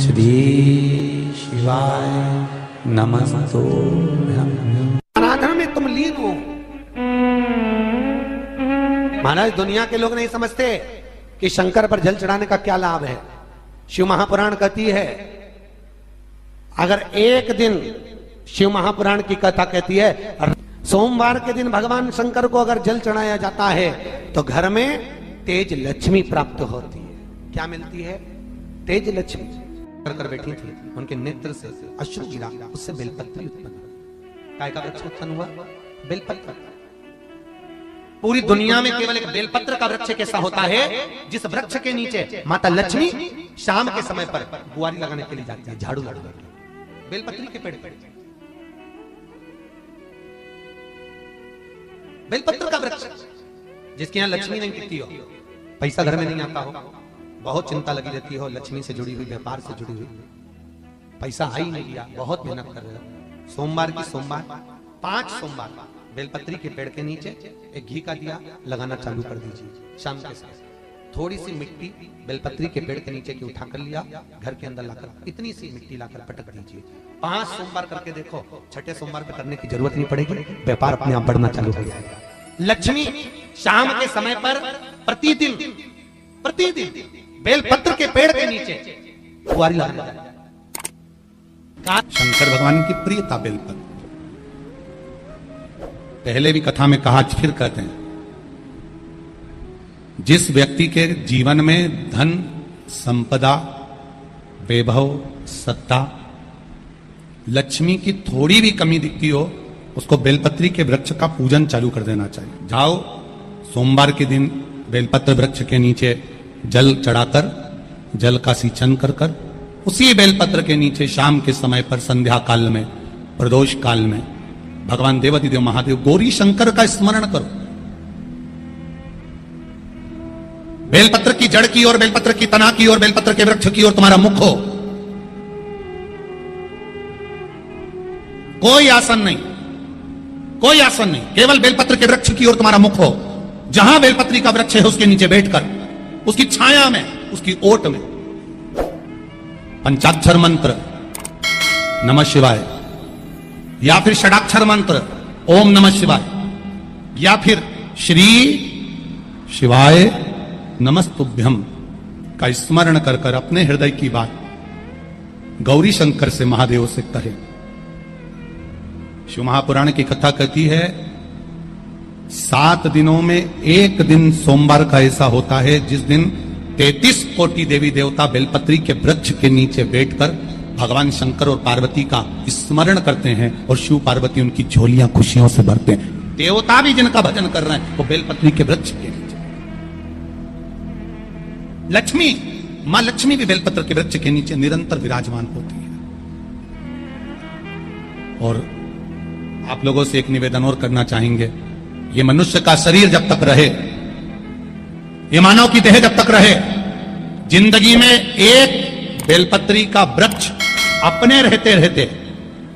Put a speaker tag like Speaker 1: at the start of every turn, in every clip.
Speaker 1: श्री शिवाय नमस्तुभ्यं।
Speaker 2: आराधना में तुम लीन हो। महाराज दुनिया के लोग नहीं समझते कि शंकर पर जल चढ़ाने का क्या लाभ है। शिव महापुराण कहती है अगर एक दिन, शिव महापुराण की कथा कहती है सोमवार के दिन भगवान शंकर को अगर जल चढ़ाया जाता है तो घर में तेज लक्ष्मी प्राप्त होती है। क्या मिलती है? तेज लक्ष्मी। कर बैठी थी, उनके नेत्र से अश्रु गिरा, उससे बेलपत्री उत्पन्न हुआ। काय का वृक्ष उत्पन्न हुआ? बेलपत्र। पूरी दुनिया में केवल एक बेलपत्र का वृक्ष कैसा होता है जिस वृक्ष के नीचे माता लक्ष्मी शाम के समय पर बुआरी लगाने के लिए जाती है, झाड़ू लगाने के लिए। बेलपत्री के पेड़ पर बेलपत्र का वृक्ष, जिसके यहाँ लक्ष्मी नहीं टिकती हो, पैसा घर में नहीं आता हो, बहुत चिंता लगी रहती हो, लक्ष्मी से जुड़ी हुई, व्यापार से जुड़ी हुई, पैसा आ ही नहीं गया, बहुत मेहनत कर रहे हो। सोमवार की सोमवार 5 सोमवार बेलपत्री के पेड़ के नीचे एक घी का दिया लगाना चालू कर दीजिए। शाम के समय थोड़ी सी मिट्टी बेलपत्री के पेड़ के नीचे की उठा कर लिया, घर के अंदर लाकर इतनी सी मिट्टी लाकर पटक दीजिए। 5 सोमवार करके देखो, छठे सोमवार पे करने की जरूरत नहीं पड़ेगी, व्यापार अपने आप बढ़ना चालू हो जाएगा। लक्ष्मी शाम के समय पर प्रतिदिन बेलपत्र के पेड़ के नीचे बुआरी लगाना।
Speaker 3: शंकर भगवान की प्रियता बेलपत्र। पहले भी कथा में कहा, फिर कहते हैं, जिस व्यक्ति के जीवन में धन, संपदा, वैभव, सत्ता, लक्ष्मी की थोड़ी भी कमी दिखती हो, उसको बेलपत्री के वृक्ष का पूजन चालू कर देना चाहिए। जाओ सोमवार के दिन बेलपत्र वृक्ष के नीचे जल चढ़ाकर, जल का सिंचन कर कर, उसी बेलपत्र के नीचे शाम के समय पर संध्या काल में, प्रदोष काल में भगवान देवाधिदेव महादेव गौरी शंकर का स्मरण करो। बेलपत्र की जड़ की ओर, बेलपत्र की तना की ओर, बेलपत्र के वृक्ष की ओर तुम्हारा मुख हो। कोई आसन नहीं, कोई आसन नहीं, केवल बेलपत्र के वृक्ष की ओर तुम्हारा मुख हो। जहां बेलपत्री का वृक्ष है उसके नीचे बैठकर, उसकी छाया में, उसकी ओट में पंचाक्षर मंत्र नमः शिवाय, या फिर षडाक्षर मंत्र ओम नमः शिवाय, या फिर श्री शिवाय नमस्तुभ्यं का स्मरण कर कर अपने हृदय की बात गौरी शंकर से, महादेव से कहे। शिव महापुराण की कथा कहती है 7 दिनों में एक दिन सोमवार का ऐसा होता है जिस दिन 33 कोटि देवी देवता बेलपत्री के वृक्ष के नीचे बैठकर भगवान शंकर और पार्वती का स्मरण करते हैं और शिव पार्वती उनकी झोलियां खुशियों से भरते हैं। देवता भी जिनका भजन कर रहे हैं वो बेलपत्री के वृक्ष के नीचे। लक्ष्मी, मां लक्ष्मी भी बेलपत्र के वृक्ष के नीचे निरंतर विराजमान होती है। और आप लोगों से एक निवेदन और करना चाहेंगे, ये मनुष्य का शरीर जब तक रहे, ये मानव की देह जब तक रहे, जिंदगी में एक बेलपत्री का वृक्ष अपने रहते रहते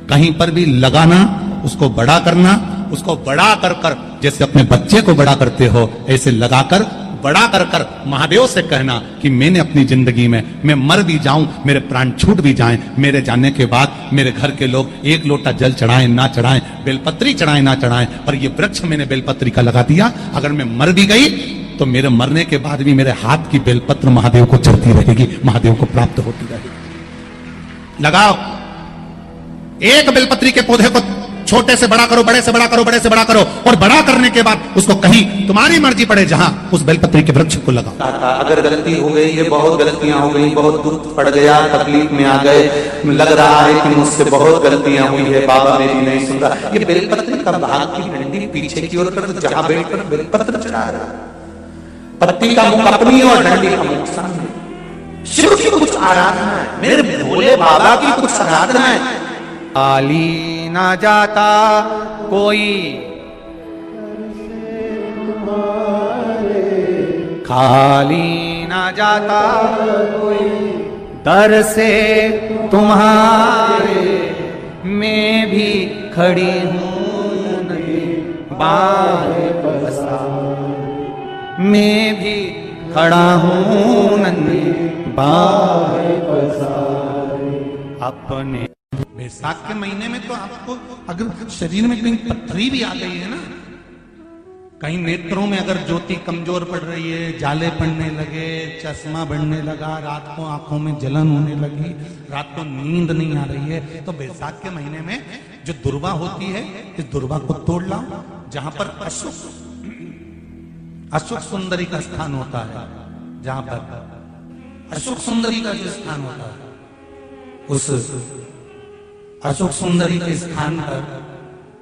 Speaker 3: कहीं पर भी लगाना, उसको बड़ा करना, उसको बड़ा कर कर जैसे अपने बच्चे को बड़ा करते हो ऐसे लगाकर बड़ा कर कर महादेव से कहना कि मैंने अपनी जिंदगी में, मैं मर भी जाऊं, मेरे प्राण छूट भी जाएं, मेरे जाने के बाद मेरे घर के लोग एक लोटा जल चढ़ाएं ना चढ़ाएं, बेलपत्री चढ़ाएं ना चढ़ाएं, पर ये वृक्ष मैंने बेलपत्री का लगा दिया, अगर मैं मर भी गई तो मेरे मरने के बाद भी मेरे हाथ की बेलपत्र महादेव को चढ़ती रहेगी, महादेव को प्राप्त होती रहेगी। लगाओ एक बेलपत्री के पौधे को, छोटे से बड़ा करो, बड़े से बड़ा करो, बड़े से बड़ा करो, और बड़ा करने के बाद उसको कहीं तुम्हारी मर्जी पड़े जहां उस बेलपत्री के वृक्ष को लगाओ।
Speaker 1: अगर गलती हो गई, ये बहुत गलतियां हो गई, बहुत दुख पड़ गया, तकलीफ में आ गए, लग रहा है कि मुझसे बहुत गलतियां हुई है, बाबा मेरी नहीं सुन रहा, ये बेलपत्री का भाग की डंडी पीछे की ओर कर, जहां बैठकर बेलपत्र चढ़ा रहा, पत्ती का मुख अपनी और डंडी का मुख सामने। शिव की कुछ आराधना है, मेरे भोले बाबा की कुछ आराधना है।
Speaker 2: खाली ना जाता कोई, खाली ना जाता कोई, दर से तुम्हारे मैं भी खड़ी हूं नहीं, बाहें पसार मैं भी खड़ा हूं नन्ही बाहें पसार।
Speaker 3: अपने। बैसाख के महीने में तो आपको अगर शरीर में कहीं पथरी भी आ गई है ना, कहीं नेत्रों में अगर ज्योति कमजोर पड़ रही है, जाले पड़ने लगे, चश्मा बढ़ने लगा, रात को आंखों में जलन होने लगी, रात को नींद नहीं आ रही है, तो बैसाख के महीने में जो दुर्वा होती है, इस दुर्वा को तोड़ लाओ। जहां पर अशुक सुंदरी का स्थान होता है, जहां पर अशुक सुंदरी का जो स्थान होता है, उस अशुक सुंदरी के स्थान पर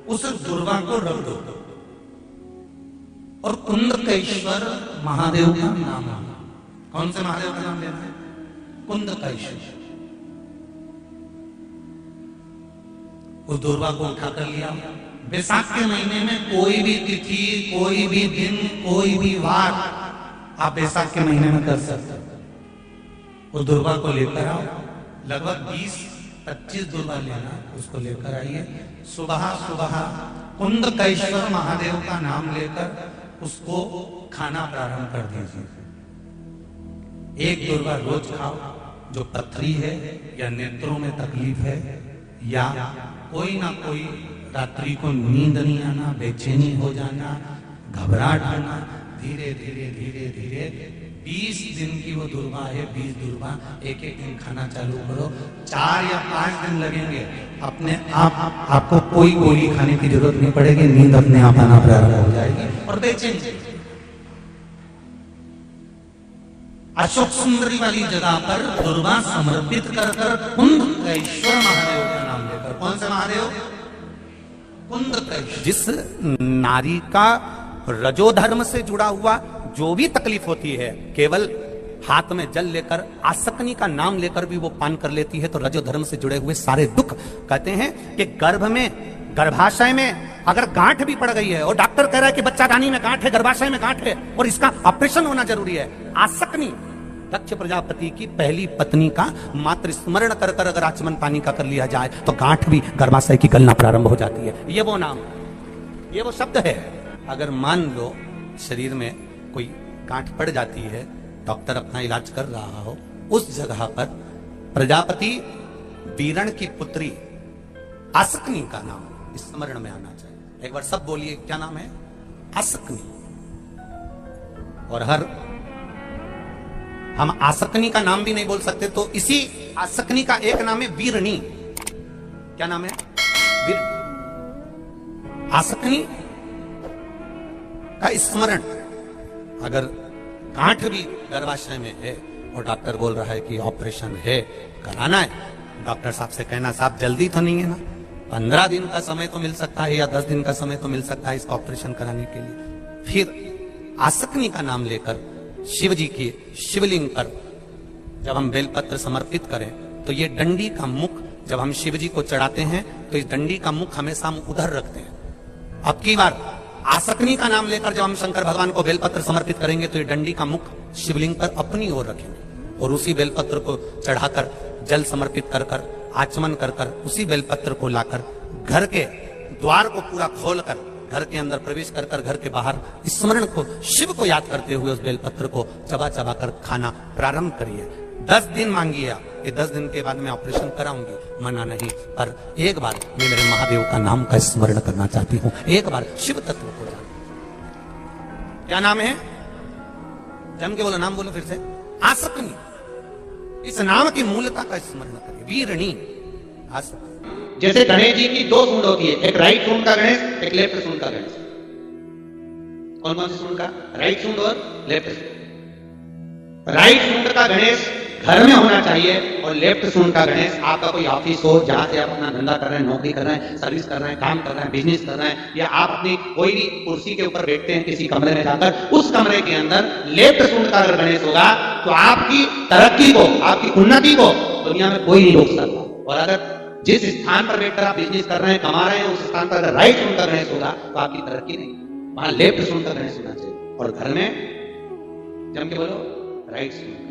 Speaker 3: उस दुर्वा को रख दो। और कुंदकेश्वर महादेव का नाम है। कौन से महादेव का नाम लेना है? कुंदकेश्वर। उस दुर्वा को उठाकर लिया। बैसाख के महीने में कोई भी तिथि, कोई भी दिन, कोई भी वार आप बैसाख के महीने में कर सकते हो। उस दुर्वा को लेकर आओ, लगभग 20-25 दुर्वा लेना, उसको लेकर आइए। सुबह सुबह कुंदकेश्वर महादेव का नाम लेकर उसको खाना प्रारंभ कर दीजिए। एक दुर्वा रोज खाओ। जो पथरी है या नेत्रों में तकलीफ है या कोई ना कोई रात्रि को नींद नहीं आना, बेचैनी हो जाना, घबराहट होना, धीरे धीरे धीरे धीरे 20 दिन की वो दुर्वा है, 20 दुर्वा एक एक दिन खाना चालू करो। 4 या 5 दिन लगेंगे, अपने आप आपको कोई गोली खाने की जरूरत नहीं पड़ेगी, नींद अपने आप आना प्रारंभ हो जाएगी और बेचैनी। अशोक सुंदरी वाली जगह पर दुर्वा समर्पित कर कुंदकेश्वर महादेव का नाम लेकर। कौन से महादेव? कुंदकेश्वर। जिस नारी का रजोधर्म से जुड़ा हुआ जो भी तकलीफ होती है, केवल हाथ में जल लेकर, आसक्ति का नाम लेकर भी वो पान कर लेती है, तो रजोधर्म से जुड़े हुए सारे दुख, कहते हैं कि गर्भ में, गर्भाशय में अगर गांठ भी पड़ गई है और डॉक्टर कह रहा है कि बच्चादानी में गांठ है, गर्भाशय में गांठ है और इसका ऑपरेशन होना जरूरी है, आसक्ति दक्ष प्रजापति की पहली पत्नी का मात्र स्मरण कर कर अगर आचमन पानी का कर लिया जाए तो गांठ भी गर्भाशय की गलना प्रारंभ हो जाती है। ये वो नाम, ये वो शब्द है। अगर मान लो शरीर में कोई गांठ पड़ जाती है, डॉक्टर अपना इलाज कर रहा हो, उस जगह पर प्रजापति वीरण की पुत्री आसक्ति का नाम स्मरण में आना चाहिए। एक बार सब बोलिए, क्या नाम है? आसक्ति। और हम आसक्ति का नाम भी नहीं बोल सकते, तो इसी आसक्ति का एक नाम है वीरणी। क्या नाम है? आसक्ति का स्मरण। अगर गांठ भी गर्भाशय में है और डॉक्टर बोल रहा है कि ऑपरेशन है, कराना है, डॉक्टर साहब से कहना, साहब जल्दी तो नहीं है ना, 15 दिन का समय तो मिल सकता है या 10 दिन का समय तो मिल सकता है इसका ऑपरेशन कराने के लिए। फिर आसक्ति का नाम लेकर शिव जी की शिवलिंग पर जब हम बेलपत्र समर्पित करें तो ये डंडी का मुख जब हम शिव जी को चढ़ाते हैं तो इस डंडी का मुख हमेशा हम उधर रखते हैं। अब की बार आसक्ति का नाम लेकर जब हम शंकर भगवान को बेलपत्र समर्पित करेंगे तो ये डंडी का मुख शिवलिंग पर अपनी ओर रखेंगे और उसी बेलपत्र को चढ़ाकर जल समर्पित कर कर आचमन कर कर उसी बेलपत्र को लाकर घर के द्वार को पूरा खोलकर घर के अंदर प्रवेश कर कर घर के बाहर स्मरण को, शिव को याद करते हुए उस बेलपत्र को चबा चबा कर खाना प्रारंभ करिए। 10 दिन मांगिए आप, ये 10 दिन के बाद मैं ऑपरेशन कराऊंगी, मना नहीं, पर एक बार मैं मेरे महादेव का नाम का स्मरण करना चाहती हूँ, एक बार शिव तत्व को जान। क्या नाम है? जम के बोलो, नाम बोलो फिर से। आसक्ति। इस नाम की मूलता का स्मरण करिए। वीरणी आसक्ति।
Speaker 2: जैसे गणेश जी की 2 सूंड होती है, एक राइट सूंड का गणेश, एक लेफ्ट सूंड का गणेश। कौन कौन सी सूंड का? राइट सूंड और लेफ्ट सूंड। राइट सूंड का गणेश घर में होना चाहिए और लेफ्ट सूंड का गणेश आपका कोई ऑफिस हो, जहां से आप अपना धंधा कर रहे हैं, नौकरी कर रहे हैं, सर्विस कर रहे हैं, काम कर रहे हैं, बिजनेस कर रहे हैं, या आप अपनी कोई भी कुर्सी के ऊपर बैठते हैं किसी कमरे में जाकर, उस कमरे के अंदर लेफ्ट सूंड का अगर गणेश होगा तो आपकी तरक्की को, आपकी उन्नति को दुनिया में कोई नहीं रोक सकता। और अगर जिस स्थान पर बैठकर आप बिजनेस कर रहे हैं, कमा रहे हैं, उस स्थान पर अगर राइट सूंड का गणेश होगा तो आपकी तरक्की नहीं, वहां लेफ्ट सूंड का गणेश होना चाहिए। और घर में जम के बोलो, राइट सूंड।